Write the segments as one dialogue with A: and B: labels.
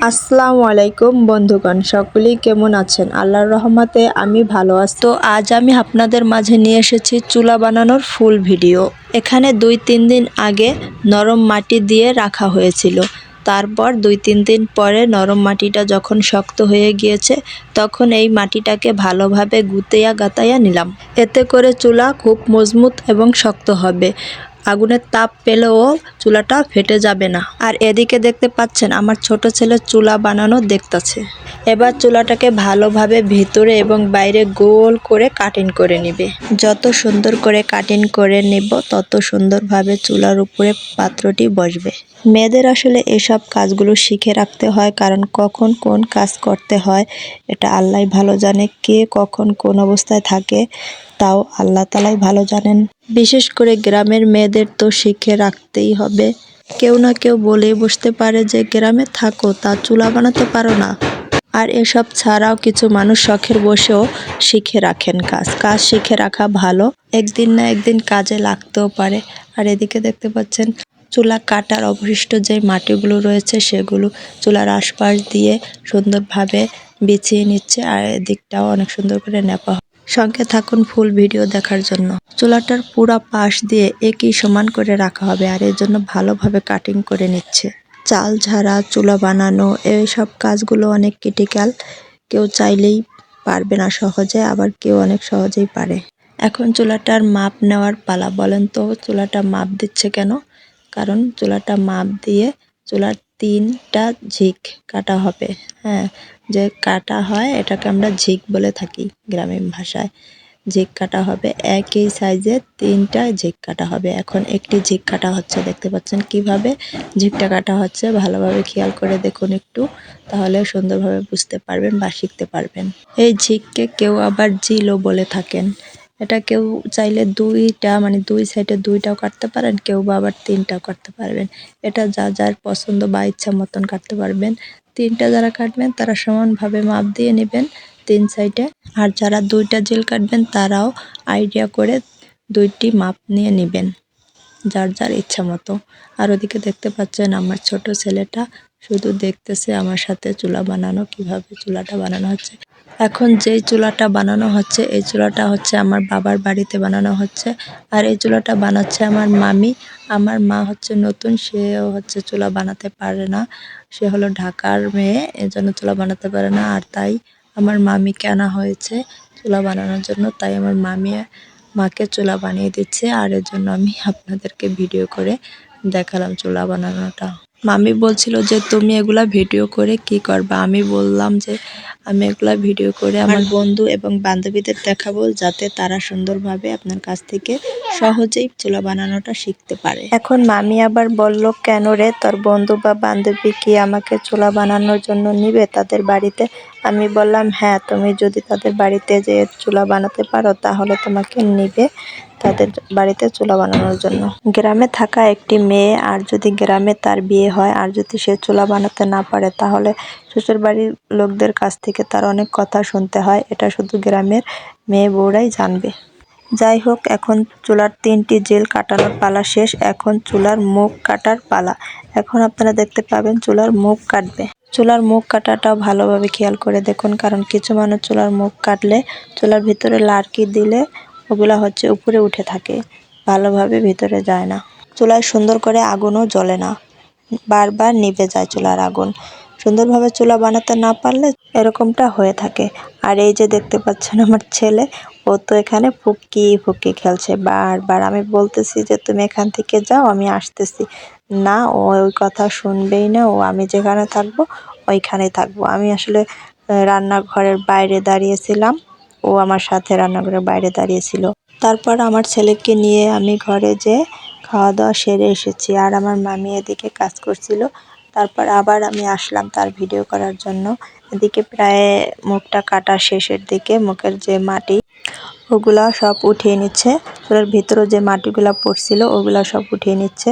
A: আসসালামু আলাইকুম বন্ধুগণ, সকলেই কেমন আছেন? আল্লাহর রহমতে আমি ভালো আছি। তো আজ আমি আপনাদের মাঝে নিয়ে এসেছি চুলা বানানোর ফুল ভিডিও। এখানে 2-3 দিন আগে নরম মাটি দিয়ে রাখা হয়েছিল। তারপর 2-3 দিন পরে নরম মাটিটা যখন শক্ত হয়ে গিয়েছে, তখন এই মাটিটাকে ভালোভাবে গুঁতিয়া গাঁথাইয়া নিলাম। এতে করে চুলা খুব মজবুত এবং শক্ত হবে। আগুনের তাপ পেলেও চুলাটা ফেটে যাবে না। আর এদিকে দেখতে পাচ্ছেন আমার ছোট ছেলে চুলা বানানো দেখতাছে। এবার চুলাটাকে ভালোভাবে ভিতরে এবং বাইরে গোল করে কাটিং করে নিবে। যত সুন্দর করে কাটিং করে নিব তত সুন্দরভাবে চুলার উপরে পাত্রটি বসবে। মেয়েদের আসলে এসব কাজগুলো শিখে রাখতে হয়, কারণ কখন কোন কাজ করতে হয় এটা আল্লাহ ভালো জানে। কে কখন কোন অবস্থায় থাকে তাও আল্লাহ তাআলাই ভালো জানেন। বিশেষ করে গ্রামের মেয়েদের তো শিখে রাখতেই হবে। কেউ না কেউ বলেই বসতে পারে যে গ্রামে থাকো তা চুলা বানাতে পারো না। আর এসব ছাড়াও কিছু মানুষ শখের বসেও শিখে রাখেন কাজ শিখে রাখা ভালো, একদিন না একদিন কাজে লাগতেও পারে। আর এদিকে দেখতে পাচ্ছেন চুলা কাটার অবশিষ্ট যে মাটিগুলো রয়েছে সেগুলো চুলার আশপাশ দিয়ে সুন্দরভাবে বিছিয়ে নিচ্ছে, আর এদিকটাও অনেক সুন্দর করে নেপা। সঙ্গে থাকুন ফুল ভিডিও দেখার জন্য। চুলাটার পুরা পাশ দিয়ে একই সমান করে রাখা হবে, আর এর জন্য ভালোভাবে কাটিং করে নিচ্ছে। চাল ঝাড়া, চুলা বানানো এইসব কাজগুলো অনেক ক্রিটিক্যাল। কেউ চাইলেই পারবে না সহজে, আবার কেউ অনেক সহজেই পারে। এখন চুলাটার মাপ নেওয়ার পালা। বলেন তো চুলাটা মাপ দিচ্ছে কেন? কারণ চুলাটা মাপ দিয়ে চুলার 3টা ঝিক কাটা হবে। হ্যাঁ, যে কাটা হয় এটাকে আমরা ঝিক বলে থাকি গ্রামীণ ভাষায়। ঝিক কাটা হবে, একই সাইজের 3টা ঝিক কাটা হবে। এখন একটি ঝিক কাটা হচ্ছে, দেখতে পাচ্ছেন কিভাবে ঝিকটা কাটা হচ্ছে। ভালোভাবে খেয়াল করে দেখুন একটু, তাহলে সুন্দরভাবে বুঝতে পারবেন বা শিখতে পারবেন। এই ঝিককে কেউ আবার জিলও বলে থাকেন। এটা কেউ চাইলে 2টা মানে 2 সাইডে 2টাও কাটতে পারেন, কেউ বা আবার 3টাও কাটতে পারবেন। এটা যা যার পছন্দ বা ইচ্ছা মতন কাটতে পারবেন। 3টা যারা কাটবেন তারা সমানভাবে মাপ দিয়ে নেবেন 3 সাইডে। আর যারা 2টা জিল কাটবেন তারাও আইডিয়া করে 2টি মাপ নিয়ে নেবেন যার যার ইচ্ছা মতো। আর ওদিকে দেখতে পাচ্ছেন আমার ছোট ছেলেটা শুধু দেখতেছে আমার সাথে চুলা বানানো, কিভাবে চুলাটা বানানো হচ্ছে। এখন যেই চুলাটা বানানো হচ্ছে এই চুলাটা হচ্ছে আমার বাবার বাড়িতে বানানো হচ্ছে, আর এই চুলাটা বানাচ্ছে আমার মামি। আমার মা হচ্ছে নতুন, সেও হচ্ছে চুলা বানাতে পারে না। সে হলো ঢাকার মেয়ে, এজন্য চুলা বানাতে পারে না। আর তাই আমার মামিকে আনা হয়েছে চুলা বানানোর জন্য। তাই আমার মামি মাকে চুলা বানিয়ে দিচ্ছে, আর এর জন্য আমি আপনাদেরকে ভিডিও করে দেখালাম চুলা বানানোটা। মামি বলছিল যে তুমি এগুলা ভিডিও করে কি করবা? আমি বললাম যে আমি এগুলা ভিডিও করে আমার বন্ধু এবং বান্ধবীদের দেখাবো, যাতে তারা সুন্দরভাবে আপনার কাছ থেকে সহজেই চুলা বানানোটা শিখতে পারে। এখন মামি আবার বলল, কেন রে, তোর বন্ধু বা বান্ধবী কি আমাকে চুলা বানানোর জন্য নিবে তাদের বাড়িতে? আমি বললাম হ্যাঁ, তুমি যদি তাদের বাড়িতে যে চুলা বানাতে পারো তাহলে তোমাকে নিবে তাদের বাড়িতে চুলা বানানোর জন্য। গ্রামে থাকা একটি মেয়ে, আর যদি গ্রামে তার বিয়ে হয় আর যদি সে চুলা বানাতে না পারে তাহলে শ্বশুর বাড়ির লোকদের কাছ থেকে তার অনেক কথা শুনতে হয়। এটা শুধু গ্রামের মেয়ে বউরাই জানবে। যাই হোক, এখন চুলার 3টি জেল কাটানোর পালা শেষ। এখন চুলার মুখ কাটার পালা। এখন আপনারা দেখতে পাবেন চুলার মুখ কাটবে। চুলার মুখ কাটাটাও ভালোভাবে খেয়াল করে দেখুন, কারণ কিছু মানুষ চুলার মুখ কাটলে চুলার ভিতরে লার্কি দিলে ওগুলা হচ্ছে উপরে উঠে থাকে, ভালোভাবে ভিতরে যায় না। চুলায় সুন্দর করে আগুনও জ্বলে না, বারবার নিভে যায় চুলার আগুন। সুন্দরভাবে চুলা বানাতে না পারলে এরকমটা হয়ে থাকে। আর এই যে দেখতে পাচ্ছেন আমার ছেলে, ও তো এখানে ফুকি ফুকি খেলছে বারবার। আমি বলতেছি যে তুমি এখান থেকে যাও, আমি আসতেছি। না, ও ওই কথা শুনবেই না। ও আমি যেখানে থাকবো ওইখানেই থাকবো। আমি আসলে রান্নাঘরের বাইরে দাঁড়িয়েছিলাম, ও আমার সাথে রান্নাঘরের বাইরে দাঁড়িয়েছিল। তারপর আমার ছেলেকে নিয়ে আমি ঘরে যেয়ে খাওয়া দাওয়া সেরে এসেছি, আর আমার মামি এদিকে কাজ করছিল। তারপর আবার আমি আসলাম তার ভিডিও করার জন্য। এদিকে প্রায় মুখটা কাটা শেষের দিকে, মুখের যে মাটি ওগুলা সব উঠিয়ে নিচ্ছে। চুলার ভিতরে যে মাটিগুলা পড়ছিল ওগুলা সব উঠিয়ে নিচ্ছে,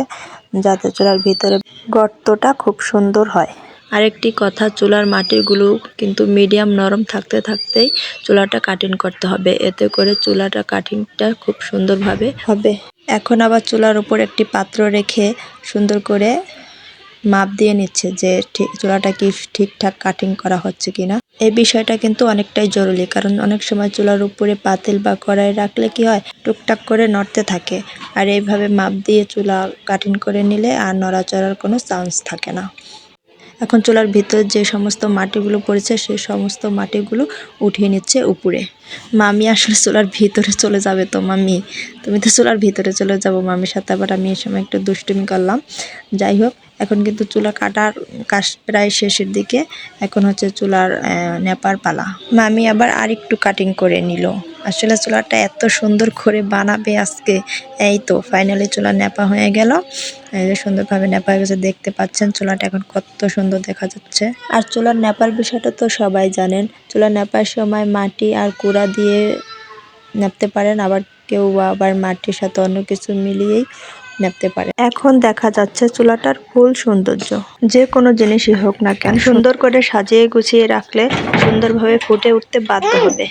A: যাতে চুলার ভিতরে গর্তটা খুব সুন্দর হয়। আরেকটি কথা, চুলার মাটিগুলো কিন্তু মিডিয়াম নরম থাকতে থাকতেই চুলাটা কাটিং করতে হবে, এতে করে চুলাটা কাটিংটা খুব সুন্দরভাবে হবে। এখন আবার চুলার উপর একটি পাত্র রেখে সুন্দর করে মাপ দিয়ে নিচ্ছে যে চুলাটা কি ঠিকঠাক কাটিং করা হচ্ছে কিনা। এই বিষয়টা কিন্তু অনেকটাই জরুরি, কারণ অনেক সময় চুলার উপরে পাতিল বা কড়াই রাখলে কি হয়, টুকটাক করে নড়তে থাকে। আর এইভাবে মাপ দিয়ে চুলা কাটিং করে নিলে আর নড়াচড়ার কোনো চান্স থাকে না। এখন চুলার ভিতরে যে সমস্ত মাটিগুলো পড়েছে সেই সমস্ত মাটিগুলো উঠিয়ে নিচ্ছে উপরে। মামি আসলে চুলার ভিতরে চলে যাবে, তো মামি তুমি তো চুলার ভিতরে চলে যাবো মামির সাথে, আবার আমি এই সময় একটু দুষ্টুমি করলাম। যাই হোক, এখন কিন্তু চুলা কাটার কাজ প্রায় শেষের দিকে। এখন হচ্ছে চুলার নেপার পালা। মামি আবার আরেকটু কাটিং করে নিল। আসলে চুলাটা এত সুন্দর করে বানাবে আজকে। এই তো ফাইনালি চুলা নেপা হয়ে গেল। এই যে সুন্দরভাবে নেপা হয়ে গেছে, দেখতে পাচ্ছেন চুলাটা এখন কত সুন্দর দেখা যাচ্ছে। আর চুলার নেপার বিষয়টা তো সবাই জানেন। চুলা নেপার সময় মাটি আর কুড়া দিয়ে নেপতে পারেন, আবার কেউ আবার মাটির সাথে অন্য কিছু মিলিয়েই নেপতে পারে। এখন দেখা যাচ্ছে চুলাটার ফুল সৌন্দর্য। যে কোনো জিনিসই হোক না কেন সুন্দর করে সাজিয়ে গুছিয়ে রাখলে সুন্দরভাবে ফুটে উঠতে বাধ্য হবে।